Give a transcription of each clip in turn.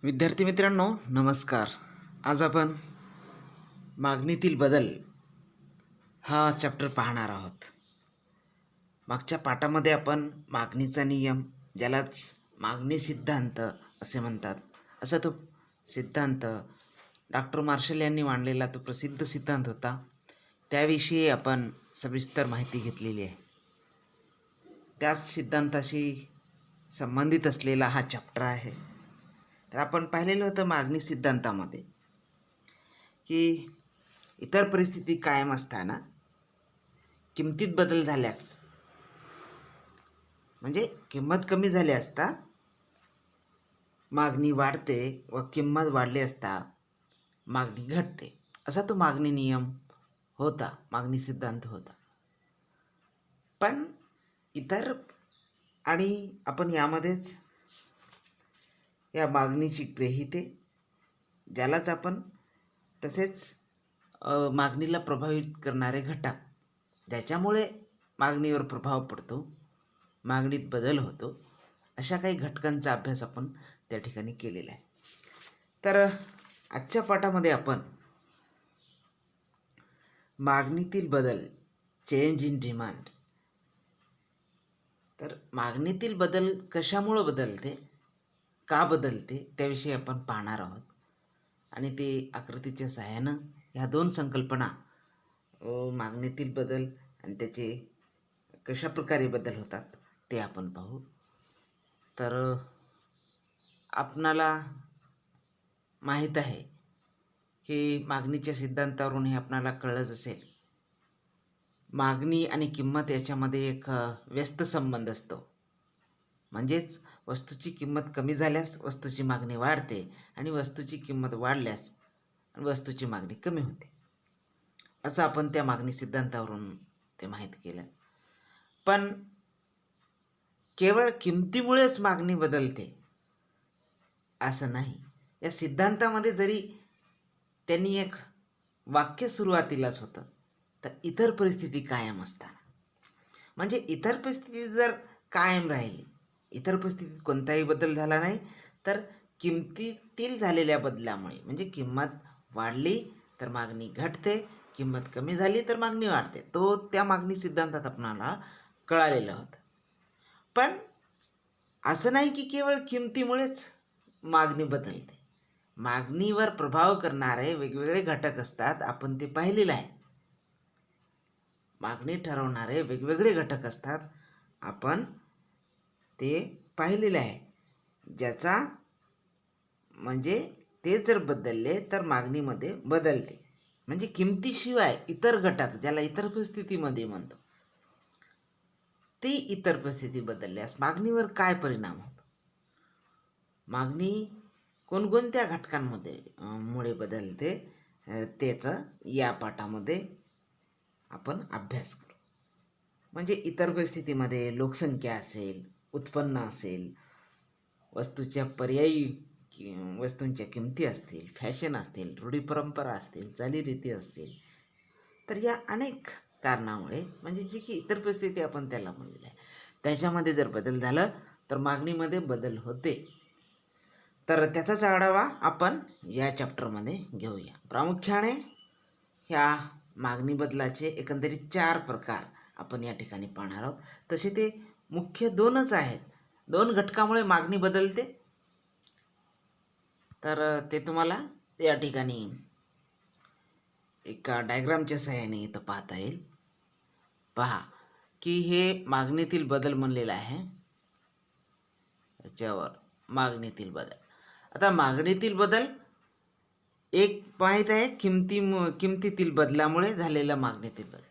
विद्यार्थी मित्रांनो नमस्कार. आज आपण मागणीतील बदल हा चॅप्टर पाहणार आहोत. मागच्या पाठामध्ये आपण मागणीचा नियम, ज्यालाच मागणी सिद्धांत असे म्हणतात, असा तो सिद्धांत डॉक्टर मार्शल यांनी मांडलेला तो प्रसिद्ध सिद्धांत होता. त्याविषयी आपण सविस्तर माहिती घेतलेली आहे. त्याच सिद्धांताशी संबंधित असलेला हा चॅप्टर आहे. तर आपण पाहिलेलं होतं मागणी सिद्धांतामध्ये की इतर परिस्थिती कायम असताना किमतीत बदल झाल्यास, म्हणजे किंमत कमी झाली असता मागणी वाढते व किंमत वाढली असता मागणी घटते, असा तो मागणी नियम होता, मागणी सिद्धांत होता. पण इतर आणि आपण यामध्येच या मागणीची ग्रहिते, ज्यालाच आपण तसेच मागणीला प्रभावित करणारे घटक, ज्याच्यामुळे मागणीवर प्रभाव पडतो, मागणीत बदल होतो, अशा काही घटकांचा अभ्यास आपण त्या ठिकाणी केलेला आहे. तर आजच्या पाठामध्ये आपण मागणीतील बदल, चेंज इन डिमांड, तर मागणीतील बदल कशामुळे बदलते, का बदलते, त्याविषयी आपण पाहणार आहोत. आणि ते आकृतीच्या सहाय्यानं ह्या दोन संकल्पना, मागणीतील बदल आणि त्याचे कशा प्रकारे बदल होतात, ते आपण पाहू. तर आपणाला माहीत आहे की मागणीच्या सिद्धांतावरून हे आपणाला कळलंच असेल, मागणी आणि किंमत याच्यामध्ये एक व्यस्त संबंध असतो. म्हणजेच वस्तूची किंमत कमी झाल्यास वस्तूची मागणी वाढते आणि वस्तूची किंमत वाढल्यास वस्तूची मागणी कमी होते, असं आपण त्या मागणी सिद्धांतावरून ते माहीत केलं. पण केवळ किमतीमुळेच मागणी बदलते असं नाही. या सिद्धांतामध्ये जरी त्यांनी एक वाक्य सुरुवातीलाच होतं, तर इतर परिस्थिती कायम असताना, म्हणजे इतर परिस्थिती जर कायम राहिली, इतर परिस्थितीत कोणताही बदल झाला नाही, तर किमतीतील झालेल्या बदलामुळे, म्हणजे किंमत वाढली तर मागणी घटते, किंमत कमी झाली तर मागणी वाढते, तो त्या मागणी सिद्धांतात आपणाला कळालेलं होतं. पण असं नाही की केवळ किमतीमुळेच मागणी बदलते. मागणीवर प्रभाव करणारे वेगवेगळे घटक असतात, आपण ते पाहिलेलं आहे. मागणी ठरवणारे वेगवेगळे घटक असतात, आपण ते पाहिलेले आहे. ज्याचा म्हणजे ते जर बदलले तर मागणीमध्ये बदलते. म्हणजे किमतीशिवाय इतर घटक, ज्याला इतर परिस्थितीमध्ये म्हणतो, ती इतर परिस्थिती बदलल्यास मागणीवर काय परिणाम होतो, मागणी कोणकोणत्या घटकांमध्ये मुळे बदलते, त्याचा या पाठामध्ये आपण अभ्यास करू. म्हणजे इतर परिस्थितीमध्ये लोकसंख्या असेल, उत्पन्न असेल, वस्तूच्या पर्यायी वस्तूंच्या किमती असतील, फॅशन असतील, रूढी परंपरा असतील, चालीरीती असतील, तर या अनेक कारणामुळे, म्हणजे जी की इतर परिस्थिती आपण त्याला म्हणलेलं आहे, त्याच्यामध्ये जर बदल झाला तर मागणीमध्ये बदल होते. तर त्याचाच आढावा आपण या चॅप्टरमध्ये घेऊया. प्रामुख्याने ह्या मागणी बदलाचे एकंदरीत 4 प्रकार आपण या ठिकाणी पाहणार आहोत. तसे ते मुख्य 2च आहेत. 2 घटकामुळे मागणी बदलते. तर ते तुम्हाला या ठिकाणी एका डायग्रामच्या सहाय्याने इथं पाहता येईल. पहा की हे मागणीतील बदल म्हणलेला आहे, त्याच्यावर मागणीतील बदल. आता मागणीतील बदल एक माहीत आहे, किमतीतील बदलामुळे झालेला मागणीतील बदल,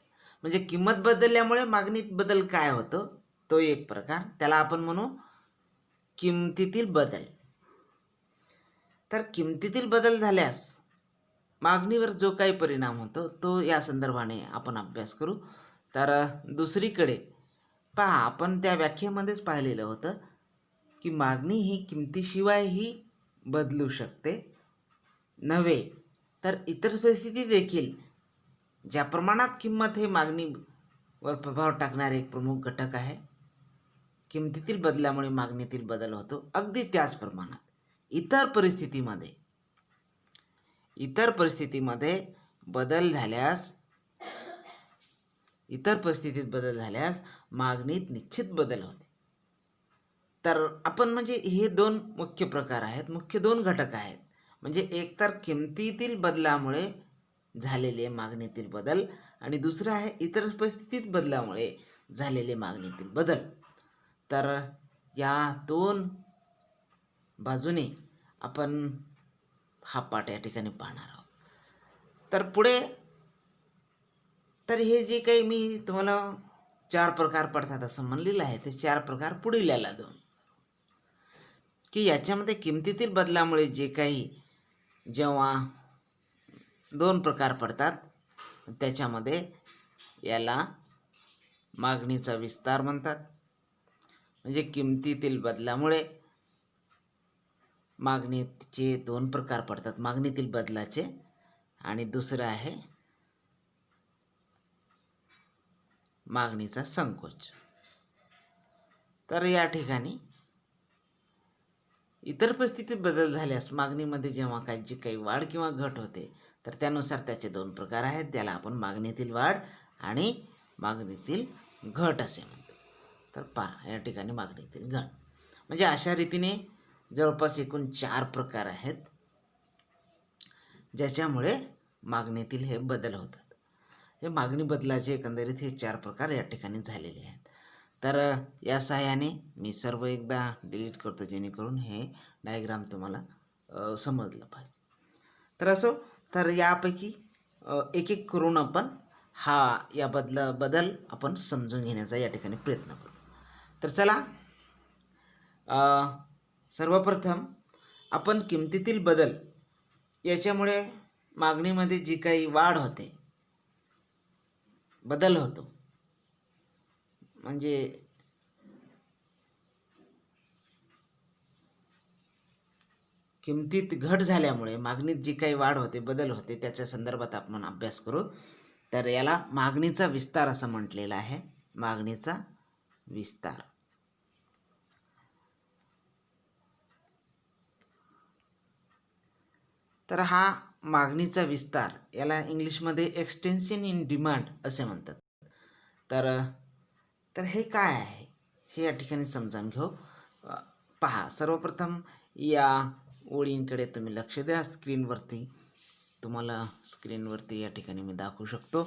म्हणजे किंमत बदलल्यामुळे मागणीत बदल काय होतो, तो एक प्रकार, त्याला आपण म्हणू किमतीतील बदल. तर किमतीतील बदल झाल्यास मागणीवर जो काही परिणाम होतो तो या संदर्भाने आपण अभ्यास करू. तर दुसरीकडे पहा, आपण त्या व्याख्येमध्येच पाहिलेलं होतं की मागणी ही किमतीशिवायही बदलू शकते नव्हे, तर इतर परिस्थिती देखील ज्या प्रमाणात किंमत हे मागणीवर प्रभाव टाकणारे एक प्रमुख घटक आहे, किमतीतील बदलामुळे मागणीतील बदल होतो, अगदी त्याच प्रमाणात इतर परिस्थितीमध्ये बदल झाल्यास मागणीत निश्चित बदल होते. तर आपण म्हणजे हे दोन मुख्य प्रकार आहेत, मुख्य दोन घटक आहेत. म्हणजे एक तर किमतीतील बदलामुळे झालेले मागणीतील बदल आणि दुसरं आहे इतर परिस्थितीत बदलामुळे झालेले मागणीतील बदल. तर या दोन बाजूने आपण हा पाठ या ठिकाणी पाहणार आहोत. तर पुढे तर हे जे काही मी तुम्हाला 4 प्रकार पडतात असं म्हणलेलं आहे, ते 4 प्रकार पुढील याला दोन, की याच्यामध्ये किमतीतील बदलामुळे जे काही जेव्हा 2 प्रकार पडतात त्याच्यामध्ये याला मागणीचा विस्तार म्हणतात. म्हणजे किमतीतील बदलामुळे मागणीचे 2 प्रकार पडतात मागणीतील बदलाचे, आणि दुसरं आहे मागणीचा संकोच. तर या ठिकाणी इतर परिस्थितीत बदल झाल्यास मागणीमध्ये जेव्हा काही वाढ किंवा घट होते तर त्यानुसार त्याचे 2 प्रकार आहेत. त्याला आपण मागणीतील वाढ आणि मागणीतील घट असे म्हणतो. तर पहा या ठिकाणी मागणीतील घट म्हणजे अशा रीतीने जवळपास एकूण 4 प्रकार आहेत ज्याच्यामुळे मागणीतील हे बदल होतात. हे मागणी बदलाचे एकंदरीत हे 4 प्रकार या ठिकाणी झालेले आहेत. तर या सहाय्याने मी सर्व एकदा डिलीट करतो जेणेकरून हे डायग्राम तुम्हाला समजलं पाहिजे. तर असो, तर यापैकी एक एक करून आपण या बदल आपण समजून घेण्याचा या ठिकाणी प्रयत्न करू. तर चला, सर्वप्रथम आपण किमतीतील बदल याच्यामुळे मागणीमध्ये जी काही वाढ होते, बदल होतो, म्हणजे किमतीत घट झाल्यामुळे मागणीत जी काही वाढ होते, बदल होते, त्याच्या संदर्भात आपण अभ्यास करू. तर याला मागणीचा विस्तार असं म्हटलेलं आहे. मागणीचा विस्तार. तर हा मागणीचा विस्तार याला इंग्लिशमध्ये एक्सटेन्शन इन डिमांड असे म्हणतात. तर हे काय आहे हे या ठिकाणी समजून घेऊ. पहा, सर्वप्रथम या ओळींकडे तुम्ही लक्ष द्या. तुम्हाला स्क्रीनवरती या ठिकाणी मी दाखवू शकतो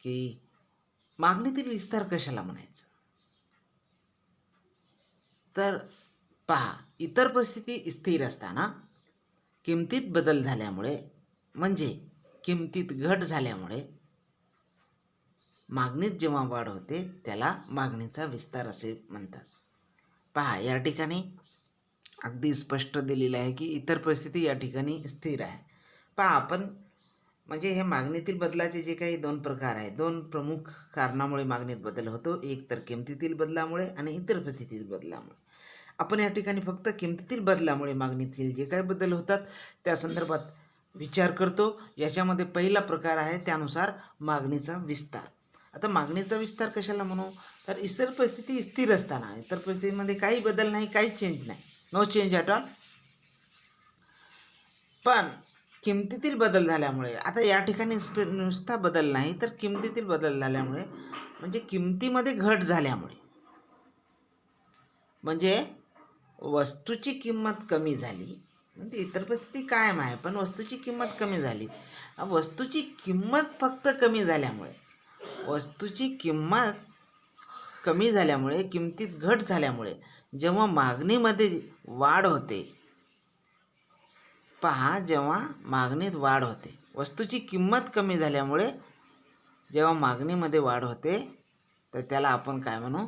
की मागणीतील विस्तार कशाला म्हणायचं. तर पहा, इतर परिस्थिती स्थिर असताना किमतीत बदल झाल्यामुळे म्हणजे किमतीत घट झाल्यामुळे मागणीत जेव्हा वाढ होते त्याला मागणीचा विस्तार असे म्हणतात. पहा, या ठिकाणी अगदी स्पष्ट दिलेलं आहे की इतर परिस्थिती या ठिकाणी स्थिर आहे. पहा, आपण म्हणजे हे मागणीतील बदलाचे जे काही 2 प्रकार आहेत, 2 प्रमुख कारणामुळे मागणीत बदल होतो. एक तर किमतीतील बदलामुळे आणि इतर परिस्थितीतील बदलामुळे. आपण या ठिकाणी फक्त किमतीतील बदलामुळे मागणीतील जे काही बदल होतात त्या संदर्भात विचार करतो. याच्यामध्ये पहिला प्रकार आहे त्यानुसार मागणीचा विस्तार. आता मागणीचा विस्तार कशाला म्हणू, तर इतर परिस्थिती स्थिर असताना, इतर परिस्थितीमध्ये काही बदल नाही, काही चेंज नाही, नो चेंज ॲट ऑल. पण किमतीतील बदल झाल्यामुळे, आता या ठिकाणी नुसता बदल नाही तर किमतीतील बदल झाल्यामुळे म्हणजे किमतीमध्ये घट झाल्यामुळे, म्हणजे वस्तूची किंमत कमी झाली. म्हणजे इतर परिस्थिती कायम आहे पण वस्तूची किंमत कमी झाली. वस्तूची किंमत फक्त कमी झाल्यामुळे, किमतीत घट झाल्यामुळे जेव्हा मागणीमध्ये वाढ होते, पहा, जेव्हा मागणीत वाढ होते, वस्तूची किंमत कमी झाल्यामुळे जेव्हा मागणीमध्ये वाढ होते तर त्याला आपण काय म्हणू,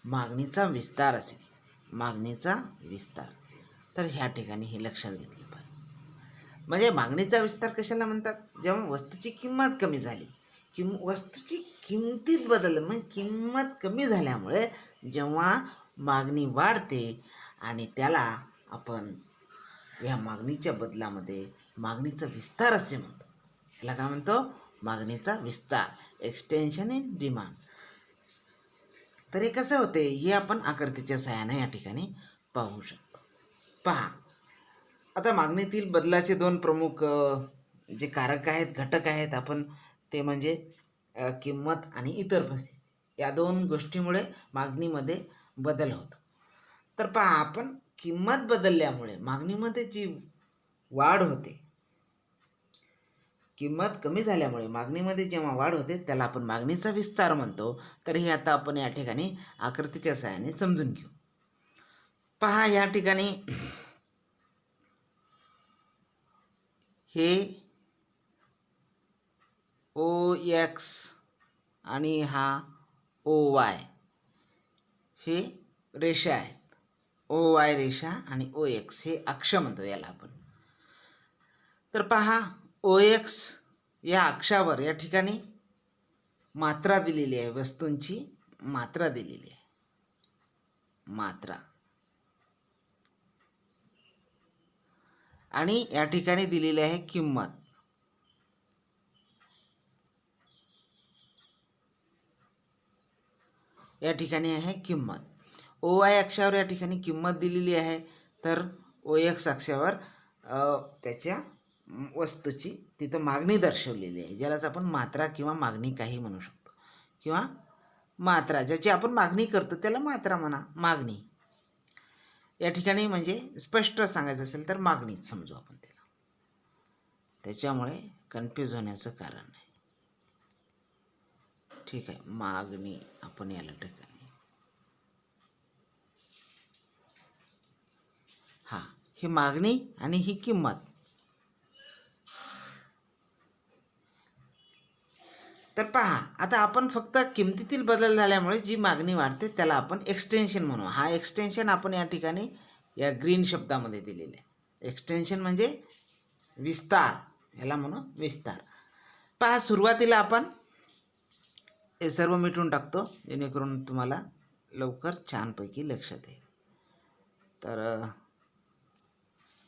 मागणीचा विस्तार असेल. मागणीचा विस्तार. तर ह्या ठिकाणी हे लक्षात घेतलं पाहिजे. म्हणजे मागणीचा विस्तार कशाला म्हणतात, जेव्हा वस्तूची किंमत कमी झाली, वस्तूची किमतीत बदल, म्हणजे किंमत कमी झाल्यामुळे जेव्हा मागणी वाढते आणि त्याला आपण या मागणीच्या बदलामध्ये मागणीचा विस्तार असे म्हणतो. ह्याला काय म्हणतो, मागणीचा विस्तार, एक्सटेन्शन इन डिमांड. तर हे कसं होते हे आपण आकृतीच्या सहाय्याने या ठिकाणी पाहू शकतो. पहा, आता मागणीतील बदलाचे दोन प्रमुख जे कारक आहेत, घटक आहेत, आपण ते म्हणजे किंमत आणि इतर परिस्थिती, या दोन गोष्टीमुळे मागणीमध्ये बदल होतो. तर पहा, आपण किंमत बदलल्यामुळे मागणीमध्ये जी वाढ होते, किंमत कमी झाल्यामुळे मागणीमध्ये जेव्हा वाढ होते त्याला आपण मागणीचा विस्तार म्हणतो. तर हे आता आपण या ठिकाणी आकृतीच्या सहाय्याने समजून घेऊ. पहा, या ठिकाणी हे OX आणि हा OY हे रेषा आहेत. OY रेषा आणि OX हे अक्ष म्हणतो याला आपण. तर पहा, OX या अक्षावर या ठिकाणी मात्रा दिलेली आहे, वस्तूंची मात्रा दिलेली आहे, मात्रा. आणि या ठिकाणी दिलेली आहे किंमत. या ठिकाणी आहे किंमत. OY अक्षावर या ठिकाणी किंमत दिलेली आहे, तर OX अक्षावर त्याच्या वस्तूची तिथं मागणी दर्शवलेली आहे, ज्यालाच आपण मात्रा किंवा मागणी काही म्हणू शकतो, किंवा मात्रा, ज्याची आपण मागणी करतो त्याला मात्रा म्हणा, मागणी. या ठिकाणी म्हणजे स्पष्ट सांगायचं असेल तर मागणीच समजू आपण त्याला, त्याच्यामुळे कन्फ्यूज होण्याचं कारण नाही. ठीक आहे, मागणी आपण याला ठिकाणी ही मागणी आणि ही किंमत. तर पहा, आता आपण फक्त किमतीतील बदल झाल्यामुळे जी मागणी वाढते त्याला आपण एक्सटेन्शन म्हणू. हा एक्सटेन्शन आपण या ठिकाणी या ग्रीन शब्दामध्ये दिलेला आहे. एक्सटेन्शन म्हणजे विस्तार, ह्याला म्हणू विस्तार. पहा, सुरुवातीला आपण हे सर्व मिटून टाकतो जेणेकरून तुम्हाला लवकर छानपैकी लक्षात येईल. तर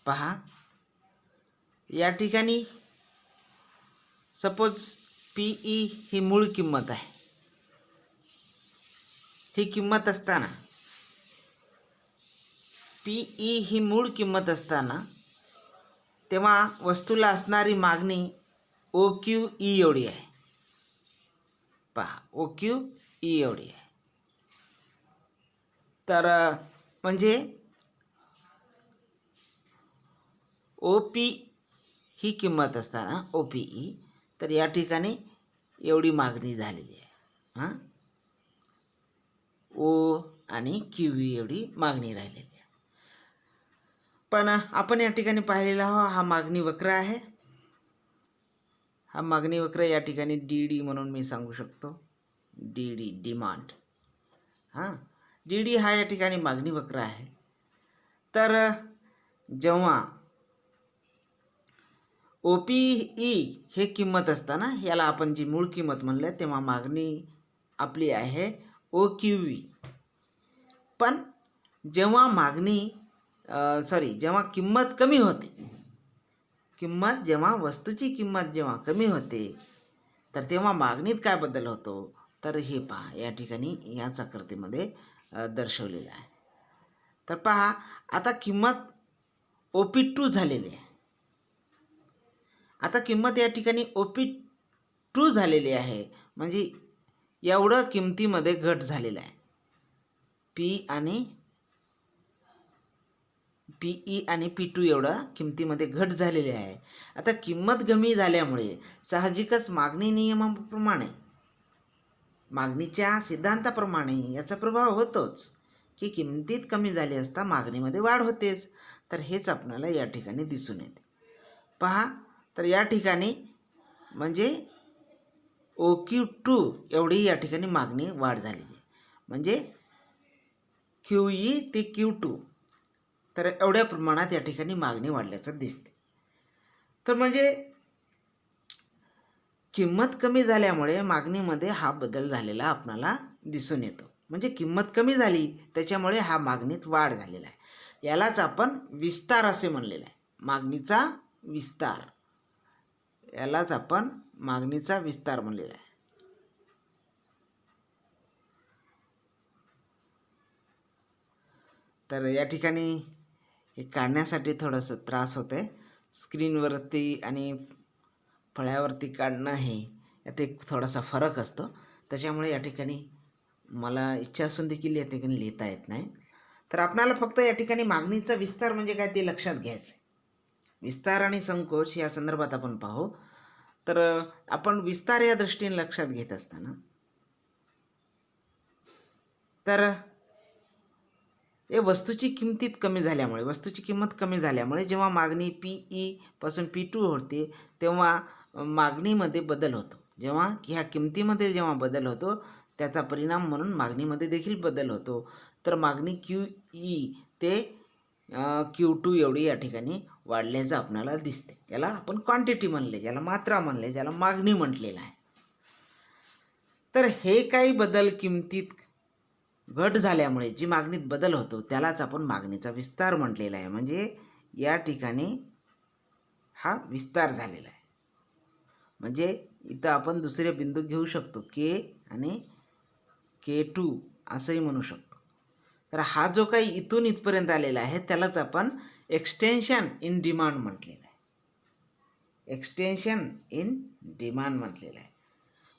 पहा, या ठिकाणी सपोज PE ही मूळ किंमत आहे. ही किंमत असताना, PE ही मूळ किंमत असताना, तेव्हा वस्तूला असणारी मागणी OQE एवढी आहे. पहा, OQE एवढी आहे. तर म्हणजे OP ही किंमत असताना OPE, तर या ठिकाणी एवढी मागणी झालेली आहे. O आणि QE एवढी मागणी राहिलेली आहे. पण आपण या ठिकाणी पाहिलेला हा मागणी वक्र आहे. हा मागणी वक्र या ठिकाणी DD म्हणून मी सांगू शकतो. DD, demand. DD हा या ठिकाणी मागणी वक्र आहे. तर जेव्हा OPE हे किंमत असताना, याला आपण जी मूळ किंमत म्हणलं, तेव्हा मागणी आपली आहे OQE. पण जेव्हा जेव्हा किंमत कमी होते, जेव्हा वस्तूची किंमत जेव्हा कमी होते, तर तेव्हा मागणीत काय बदल होतो, तर हे पहा या ठिकाणी याच आकृतीमध्ये दर्शवलेलं आहे. तर पहा, आता किंमत OP2 झालेली आहे. आता किंमत या ठिकाणी OP2 झालेली आहे, म्हणजे एवढं किमतीमध्ये घट झालेला आहे. PE आणि P2 एवढं किमतीमध्ये घट झालेली आहे. आता किंमत कमी झाल्यामुळे साहजिकच मागणी नियमाप्रमाणे, मागणीच्या सिद्धांताप्रमाणे याचा प्रभाव होतोच, की किमतीत कमी झाली असता मागणीमध्ये वाढ होतेच. तर हेच आपल्याला या ठिकाणी दिसून येते. पहा, तर या ठिकाणी म्हणजे OQ2 एवढी या ठिकाणी मागणी वाढ झालेली आहे. म्हणजे QE ते Q2, तर एवढ्या प्रमाणात या ठिकाणी मागणी वाढल्याचं दिसते. तर म्हणजे किंमत कमी झाल्यामुळे मागणीमध्ये हा बदल झालेला आपल्याला दिसून येतो. म्हणजे किंमत कमी झाली त्याच्यामुळे हा मागणीत वाढ झालेला आहे. यालाच आपण विस्तार असे म्हणलेलं आहे, मागणीचा विस्तार. यालाच आपण मागणीचा विस्तार म्हणलेला आहे. तर या ठिकाणी हे काढण्यासाठी थोडंसं त्रास होतं आहे. स्क्रीनवरती आणि फळ्यावरती काढणं हे यात एक थोडासा फरक असतो. त्याच्यामुळे या ठिकाणी मला इच्छा असून देखील या ठिकाणी लिहिता येत नाही. तर आपल्याला फक्त या ठिकाणी मागणीचा विस्तार म्हणजे काय ते लक्षात घ्यायचं आहे. विस्तार आणि संकोच या संदर्भात आपण पाहू. तर आपण विस्तार या दृष्टीने लक्षात घेत असताना तर हे वस्तूची किंमत कमी झाल्यामुळे जेव्हा मागणी PE पासून P2 होते तेव्हा मागणीमध्ये बदल होतो. जेव्हा ह्या किमतीमध्ये जेव्हा बदल होतो त्याचा परिणाम म्हणून मागणीमध्ये देखील बदल होतो. तर मागणी QE ते Q2 एवढी या ठिकाणी वाढल्याचं आपल्याला दिसते. याला आपण क्वांटिटी म्हणले, ज्याला मात्रा म्हणले, ज्याला मागणी म्हटलेलं आहे. तर हे काही बदल किमतीत घट झाल्यामुळे जी मागणीत बदल होतो त्यालाच आपण मागणीचा विस्तार म्हटलेला आहे. म्हणजे या ठिकाणी हा विस्तार झालेला आहे. म्हणजे इथं आपण दुसरे बिंदू घेऊ शकतो, K आणि K2 असंही म्हणू शकतो. तर हा जो काही इथून इथपर्यंत आलेला आहे त्यालाच आपण एक्सटेन्शन इन डिमांड म्हटलेलं आहे. एक्सटेन्शन इन डिमांड म्हटलेलं आहे,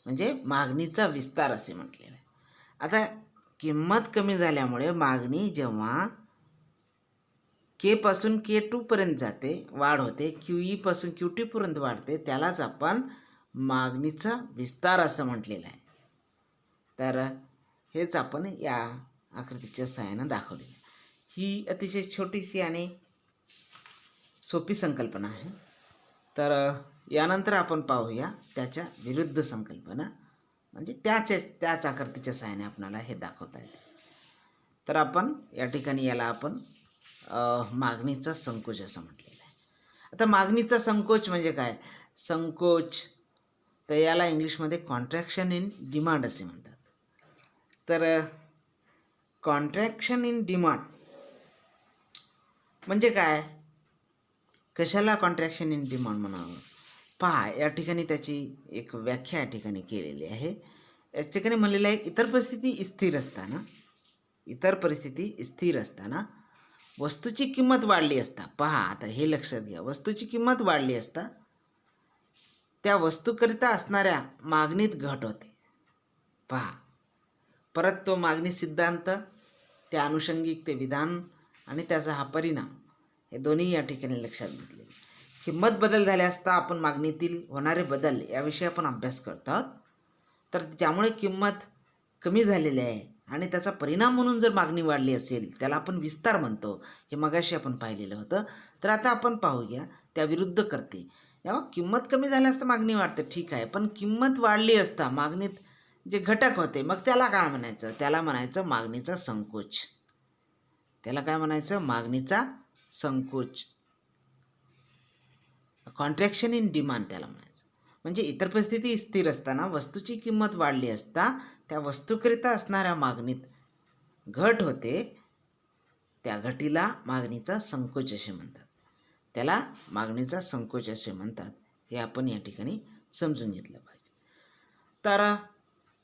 म्हणजे मागणीचा विस्तार असे म्हटलेलं आहे. आता किंमत कमी झाल्यामुळे मागणी जेव्हा K पासून K2 पर्यंत जाते, वाढ होते, QE पासून Q2 पर्यंत वाढते, त्यालाच आपण मागणीचा विस्तार असं म्हटलेलं आहे. तर हेच आपण या आकृतीच्या सहाय्यानं दाखवले. ही अतिशय छोटीशी आणि सोपी संकल्पना आहे. तर यानंतर आपण पाहूया त्याच्या विरुद्ध संकल्पना, म्हणजे त्याच आकृतीच्या सहाय्याने आपल्याला हे दाखवता येते. तर आपण या ठिकाणी याला आपण मागणीचा संकोच असं म्हटलेलं आहे. आता मागणीचा संकोच म्हणजे काय? संकोच तर याला इंग्लिशमध्ये कॉन्ट्रॅक्शन इन डिमांड असे म्हणतात. तर कॉन्ट्रॅक्शन इन डिमांड म्हणजे काय? कशाला कॉन्ट्रॅक्शन इन डिमांड म्हणावं? पहा, या ठिकाणी त्याची एक व्याख्या या ठिकाणी केलेली आहे. या ठिकाणी म्हणलेलं आहे, इतर परिस्थिती स्थिर असताना वस्तूची किंमत वाढली असता, पहा आता हे लक्षात घ्या, वस्तूची किंमत वाढली असता त्या वस्तूकरिता असणाऱ्या मागणीत घट होते. पहा, परत तो मागणी सिद्धांत, त्या अनुषंगिक ते विधान आणि त्याचा हा परिणाम, हे दोन्ही या ठिकाणी लक्षात घेतले. किंमत बदल झाले असता आपण मागणीतील होणारे बदल याविषयी आपण अभ्यास करतो आहोत. तर ज्यामुळे किंमत कमी झालेली आहे आणि त्याचा परिणाम म्हणून जर मागणी वाढली असेल त्याला आपण विस्तार म्हणतो. हे मगाशी आपण पाहिलेलं होतं. तर आता आपण पाहूया त्या विरुद्ध करते. जेव्हा किंमत कमी झाली असता मागणी वाढते, ठीक आहे, पण किंमत वाढली असता मागणीत जे घटक होते मग त्याला काय म्हणायचं? त्याला म्हणायचं मागणीचा संकोच. त्याला काय म्हणायचं? मागणीचा संकोच, कॉन्ट्रॅक्शन इन डिमांड त्याला म्हणायचं. म्हणजे इतर परिस्थिती स्थिर असताना वस्तूची किंमत वाढली असता त्या वस्तूकरिता असणाऱ्या मागणीत घट होते, त्या घटीला मागणीचा संकोच असे म्हणतात. त्याला मागणीचा संकोच असे म्हणतात. हे आपण या ठिकाणी समजून घेतलं पाहिजे. तर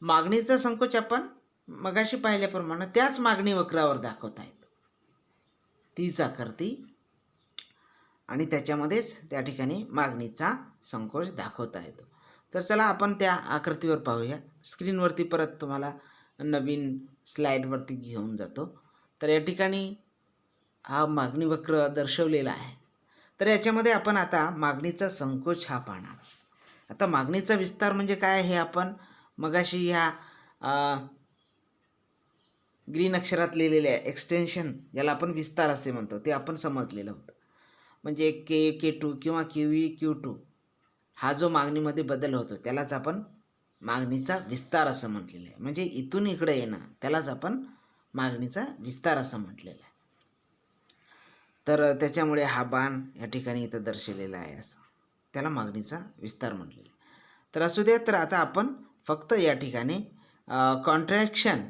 मागणीचा संकोच आपण मगाशी पाहिल्याप्रमाणे त्याच मागणी वक्रावर दाखवता येतो. तीच आकृती आणि त्याच्यामध्येच त्या ठिकाणी मागणीचा संकोच दाखवता येतो. तर चला आपण त्या आकृतीवर पाहूया. स्क्रीनवरती परत तुम्हाला नवीन स्लाईडवरती घेऊन जातो. तर या ठिकाणी हा मागणी वक्र दर्शवलेला आहे. तर याच्यामध्ये आपण आता मागणीचा संकोच हा पाहणार. आता मागणीचा विस्तार म्हणजे काय हे आपण मगाशी ह्या ग्रीन अक्षरात लिहिलेले आहे एक्सटेन्शन, ज्याला आपण विस्तार असे म्हणतो, ते आपण समजलेलं होतं. म्हणजे K2 किंवा QE Q2 हा जो मागणीमध्ये बदल होतो त्यालाच आपण मागणीचा विस्तार असं म्हटलेलं आहे. म्हणजे इथून इकडे येणं त्यालाच आपण मागणीचा विस्तार असं म्हटलेलं आहे. तर त्याच्यामुळे हा बाण या ठिकाणी इथं दर्शवलेला आहे, असं त्याला मागणीचा विस्तार म्हटलेला आहे. तर असू द्या. तर आता आपण फक्त या ठिकाणी कॉन्ट्रॅक्शन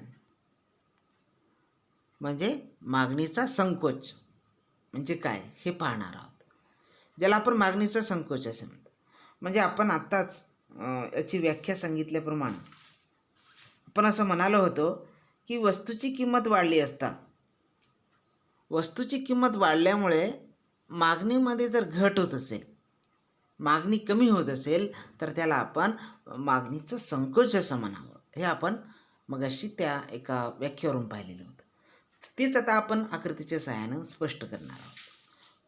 म्हणजे मागणीचा संकोच म्हणजे काय हे पाहणार आहोत, ज्याला आपण मागणीचा संकोच असे म्हणतो. म्हणजे आपण आत्ताच याची व्याख्या सांगितल्याप्रमाणे आपण असं म्हणालो होतो की वस्तूची किंमत वाढली असता वस्तूची किंमत वाढल्यामुळे मागणीमध्ये जर घट होत असेल, मागणी कमी होत असेल, तर त्याला आपण मागणीचं संकोच असं म्हणावं. हे आपण मगाशी त्या एका व्याख्येवरून पाहिलेलं होतं. तेच आता आपण आकृतीच्या सहाय्यानं स्पष्ट करणार आहोत.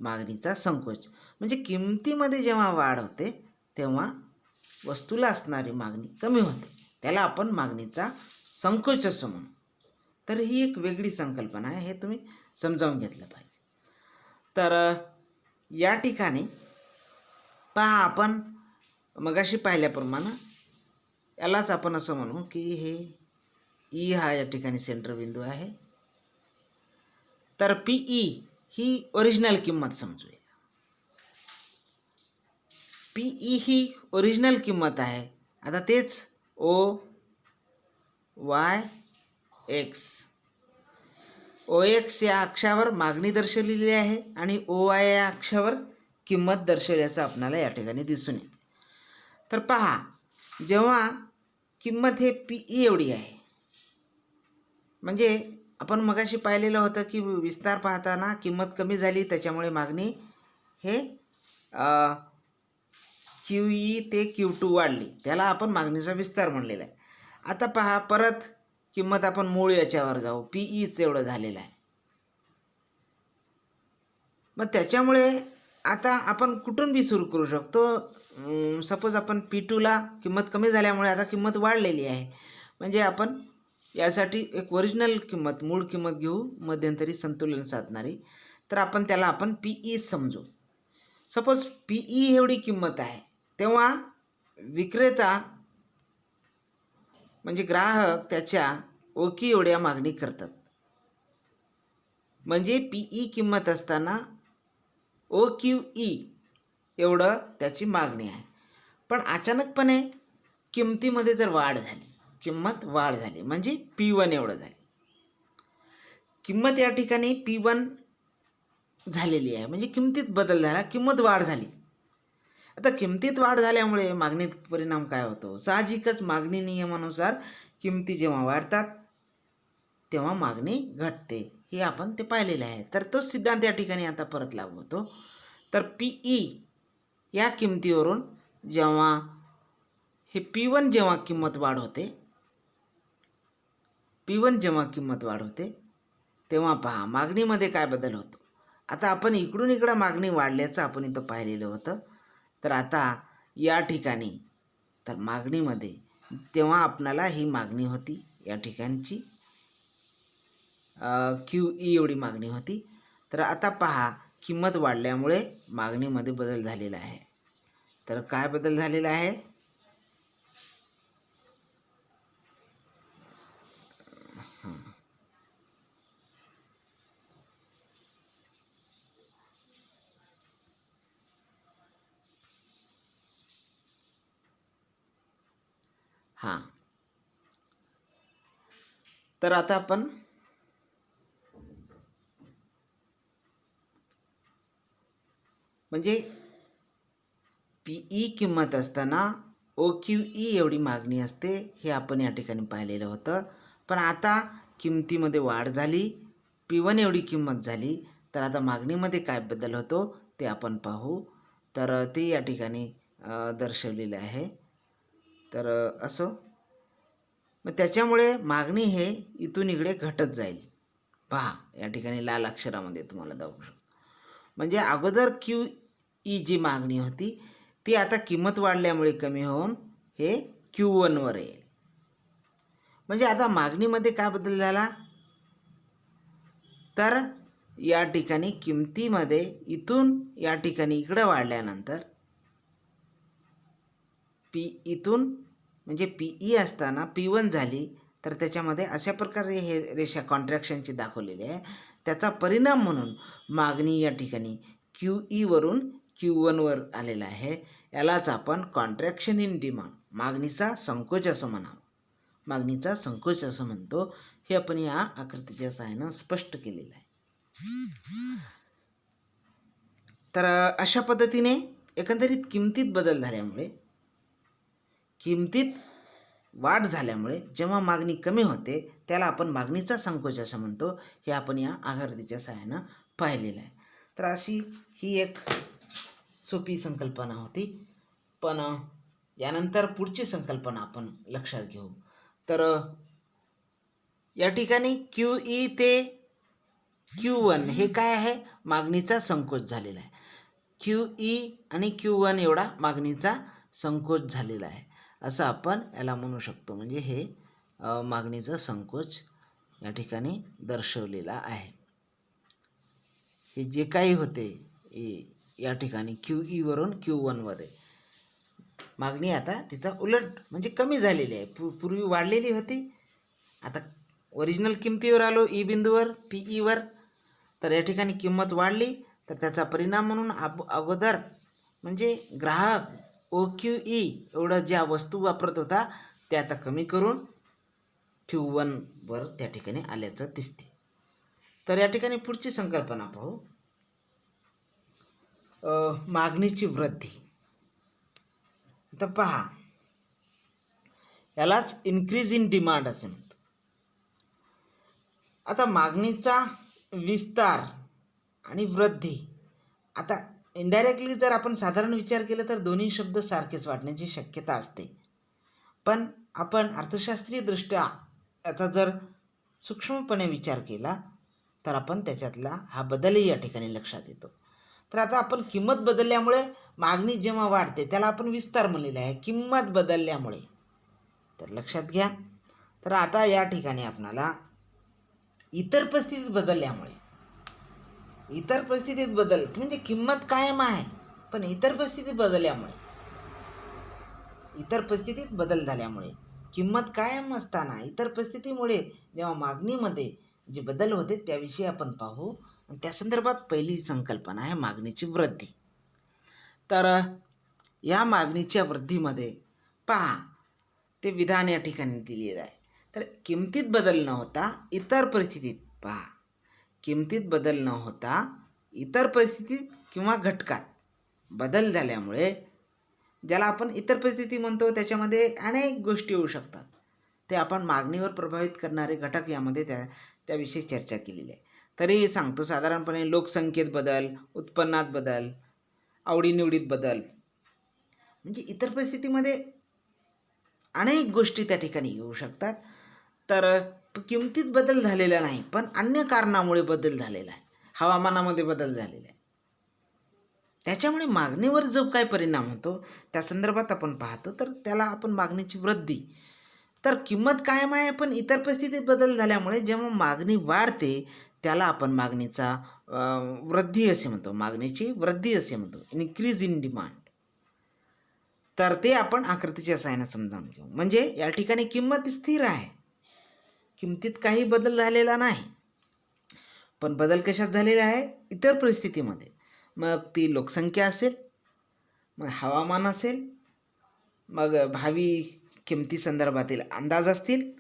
मागणीचा संकोच म्हणजे किमतीमध्ये जेव्हा वाढ होते तेव्हा वस्तूला असणारी मागणी कमी होते, त्याला आपण मागणीचा संकोच असं म्हणू. तर ही एक वेगळी संकल्पना आहे, हे तुम्ही समजावून घेतलं पाहिजे. तर या ठिकाणी पहा, आपण मगाशी पाहिल्याप्रमाणे यालाच आपण असं म्हणू की हे ई हा या ठिकाणी सेंटर बिंदू आहे. तर पी ई ही ओरिजिनल किंमत समजूया. पी ई ही ओरिजिनल किंमत आहे. आता तेच ओ वाय एक्स, ओ एक्स या अक्षावर मागणी दर्शवलेली आहे आणि ओ वाय या अक्षावर किंमत दर्शवल्याचं आपल्याला या ठिकाणी दिसून येते. तर पहा, जेव्हा किंमत हे पी ई एवढी आहे, म्हणजे आपण मगाशी पाहिलेलं होतं की विस्तार पाहताना किंमत कमी झाली, त्याच्यामुळे मागणी हे क्यू ई ते क्यू टू वाढली, त्याला आपण मागणीचा विस्तार म्हणलेला आहे. आता पहा, परत किंमत आपण मूळ याच्यावर जाऊ, पी ईच एवढं झालेलं आहे. मग त्याच्यामुळे आता आपण कुठून बी सुरू करू शकतो. सपोज आपण पी टूला किंमत कमी झाल्यामुळे आता किंमत वाढलेली आहे, म्हणजे आपण यासाठी एक ओरिजिनल किंमत, मूळ किंमत घेऊ, मध्यंतरी संतुलन साधणारी. तर आपण त्याला पी ई समजू. सपोज पी ई एवढी किंमत आहे, तेव्हा विक्रेता म्हणजे ग्राहक त्याच्या ओकी एवढ्या मागणी करतात. म्हणजे पी ई किंमत असताना ओ क्यू ई एवढं त्याची मागणी आहे. पण अचानकपणे किमतीमध्ये जर वाढ झाली, किंमत वाढ झाली, म्हणजे पी वन एवढं झाली. किंमत या ठिकाणी पी वन झालेली आहे, म्हणजे किमतीत बदल झाला, किंमत वाढ झाली. आता किमतीत वाढ झाल्यामुळे मागणीत परिणाम काय होतो? साहजिकच मागणी नियमानुसार किमती जेव्हा वाढतात तेव्हा मागणी घटते, हे आपण ते पाहिलेले आहे. तर तो सिद्धांत या ठिकाणी आता परत लागू होतो. तर पी ई या किमतीवरून जेव्हा हे पी वन जेव्हा किंमत वाढ होते, पी वन जेव्हा किंमत वाढ होते, तेव्हा पहा मागणीमध्ये काय बदल होतो. आता आपण इकडून इकडं मागणी वाढल्याचं आपण इथं पाहिलेलं होतं. तर आता या ठिकाणी तर मागणीमध्ये तेव्हा आपणाला ही मागणी होती, या ठिकाणची क्यू ई एवढी मागणी होती. तर आता पहा, किंमत वाढल्यामुळे मागणीमध्ये बदल झालेला आहे. तर काय बदल झालेला आहे? हां, तर आता आपण म्हणजे पी ई किंमत असताना ओ क्यू ई एवढी मागणी असते, हे आपण या ठिकाणी पाहिलेलं होतं. पण आता किमतीमध्ये वाढ झाली, पी वन एवढी किंमत झाली, तर आता मागणीमध्ये काय बदल होतो ते आपण पाहू. तर ते या ठिकाणी दर्शवलेलं आहे. तर असं मग त्याच्यामुळे मागणी हे इथून इकडे घटत जाईल. पहा, या ठिकाणी लाल अक्षरामध्ये तुम्हाला दाखवू शकतो. म्हणजे अगोदर क्यू ई जी मागणी होती ती आता किंमत वाढल्यामुळे कमी होऊन हे क्यू वनवर येईल. म्हणजे आता मागणीमध्ये काय बदल झाला? तर या ठिकाणी किमतीमध्ये इथून या ठिकाणी इकडं वाढल्यानंतर पी इथून म्हणजे पी ई असताना पी वन झाली, तर त्याच्यामध्ये अशा प्रकारे हे रेषा कॉन्ट्रॅक्शनची दाखवलेली आहे. त्याचा परिणाम म्हणून मागणी या ठिकाणी क्यू ईवरून क्यू वनवर आलेला आहे. यालाच आपण कॉन्ट्रॅक्शन इन डिमांड, मागणीचा संकोच असं म्हणावं, मागणीचा संकोच असं म्हणतो. हे आपण या आकृतीच्या सहाय्यानं स्पष्ट केलेलं आहे. तर अशा पद्धतीने एकंदरीत किमतीत बदल झाल्यामुळे, किमतीत वाढ झाल्यामुळे जेव्हा मागणी कमी होते त्याला आपण मागणीचा संकोच असं म्हणतो. हे आपण या आकृतीच्या सहाय्यानं पाहिलेलं आहे. तर अशी ही एक सोपी संकल्पना होती. पण यानंतर पुढची संकल्पना आपण लक्षात घेऊ. तर या ठिकाणी QE ते Q1 हे काय आहे? मागणीचा संकोच झालेला आहे. QE आणि Q1 एवढा मागणीचा संकोच झालेला आहे असं आपण याला म्हणू शकतो. म्हणजे हे मागणीचा संकोच या ठिकाणी दर्शवलेला आहे. हे जे काही होते या ठिकाणी QE वरून Q1 वर मागणी आता तिचा उलट म्हणजे कमी झालेली आहे. पूर्वी वाढलेली होती, आता ओरिजिनल किमतीवर आलो ई बिंदूवर PE वर. तर या ठिकाणी किंमत वाढली तर त्याचा परिणाम म्हणून अगोदर म्हणजे ग्राहक OQE एवढं ज्या वस्तू वापरत होता ते आता कमी करून Q1 वर त्या ठिकाणी आल्याचं दिसते. तर या ठिकाणी पुढची संकल्पना पाहू. मागणीची वृद्धी. तर पहा, यालाच इन्क्रीज इन डिमांड असे म्हणतात. आता मागणीचा विस्तार आणि वृद्धी, आता इनडायरेक्टली जर आपण साधारण विचार केला तर दोन्ही शब्द सारखेच वाटण्याची शक्यता असते. पण आपण अर्थशास्त्रीय दृष्ट्या याचा जर सूक्ष्मपणे विचार केला तर आपण त्याच्यातला हा बदलही या ठिकाणी लक्षात येतो. तर आता आपण किंमत बदलल्यामुळे मागणी जेव्हा वाढते त्याला आपण विस्तार म्हणलेला आहे, किंमत बदलल्यामुळे. तर लक्षात घ्या. तर आता या ठिकाणी आपणाला इतर परिस्थितीत बदलल्यामुळे, इतर परिस्थितीत बदल म्हणजे किंमत कायम आहे पण इतर परिस्थितीत बदलल्यामुळे, इतर परिस्थितीत बदल झाल्यामुळे किंमत कायम असताना इतर परिस्थितीमुळे जेव्हा मागणीमध्ये जे बदल होते त्याविषयी आपण पाहू. आणि त्या संदर्भात पहिली संकल्पना आहे मागणीची वृद्धी. तर या मागणीच्या वृद्धीमध्ये पहा, ते विधान या ठिकाणी दिलेलं आहे. तर किमतीत बदल न होता इतर परिस्थितीत, पहा, किमतीत बदल न होता इतर परिस्थितीत किंवा घटकात बदल झाल्यामुळे, ज्याला आपण इतर परिस्थिती म्हणतो, त्याच्यामध्ये अनेक गोष्टी येऊ शकतात. ते आपण मागणीवर प्रभावित करणारे घटक यामध्ये त्याविषयी चर्चा केलेली आहे. तरी सांगतो साधारणपणे लोकसंख्येत बदल, उत्पन्नात बदल, आवडीनिवडीत बदल, म्हणजे इतर परिस्थितीमध्ये अनेक गोष्टी त्या ठिकाणी येऊ शकतात. तर किमतीत बदल झालेला नाही पण अन्य कारणामुळे बदल झालेला आहे, हवामानामध्ये बदल झालेला आहे. त्याच्यामुळे मागणीवर जो काय परिणाम होतो त्या संदर्भात आपण पाहतो. तर त्याला आपण मागणीची वृद्धी. तर किंमत कायम आहे पण इतर परिस्थितीत बदल झाल्यामुळे जेव्हा मागणी वाढते त्याला आपण मागणीचा वृद्धी असे म्हणतो, मागणीची वृद्धी असे म्हणतो, इन्क्रीज इन डिमांड. तर ते आपण आकृतीच्या सहाय्याने समजावून घेऊ. म्हणजे या ठिकाणी किंमत स्थिर आहे, किमतीत काही बदल झालेला नाही, पण बदल कशात झालेला आहे? इतर परिस्थितीमध्ये. मग ती लोकसंख्या असेल, मग हवामान असेल, मग भावी किमती संदर्भातील अंदाज असतील,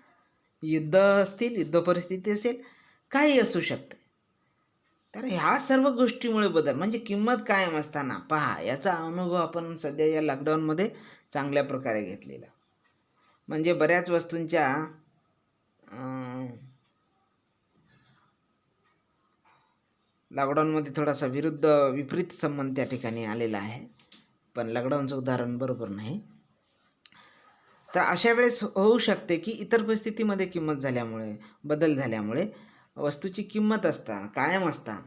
युद्ध असतील, युद्ध परिस्थिती असेल, काही असू शकते. तर ह्या सर्व गोष्टीमुळे बदल म्हणजे किंमत कायम असताना, पहा, याचा अनुभव आपण सध्या या लॉकडाऊनमध्ये चांगल्या प्रकारे घेतलेला. म्हणजे बऱ्याच वस्तूंच्या लॉकडाऊनमध्ये थोडासा विपरीत संबंध त्या ठिकाणी आलेला आहे, पण लॉकडाऊनचं उदाहरण बरोबर नाही. तर अशा वेळेस होऊ शकते की इतर परिस्थितीमध्ये किंमत झाल्यामुळे, बदल झाल्यामुळे वस्तूची किंमत असताना, कायम असताना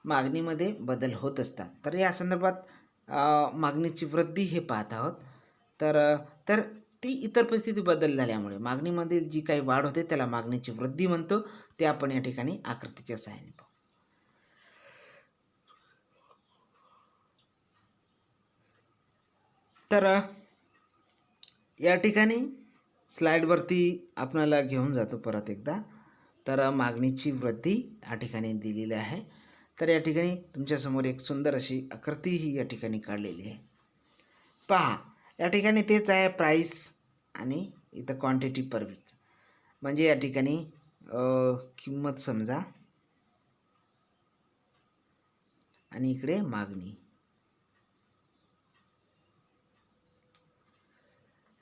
मागणीमध्ये बदल होत असतात. तर या संदर्भात मागणीची वृद्धी हे पाहत आहोत. तर ती इतर परिस्थिती बदल झाल्यामुळे मागणीमधील जी काही वाढ होते त्याला मागणीची वृद्धी म्हणतो. ते आपण या ठिकाणी आकृतीच्या सहाय्याने पाहू. तर या ठिकाणी स्लाईडवरती आपल्याला घेऊन जातो परत एकदा. तर मागणीची वृद्धी या ठिकाणी दिलेली आहे. तर या ठिकाणी तुमच्यासमोर एक सुंदर अशी आकृती ही या ठिकाणी काढलेली आहे. पहा, या ठिकाणी तेच आहे, प्राईस आणि इथं क्वांटिटी पर वीक. म्हणजे या ठिकाणी किंमत समजा आणि इकडे मागणी.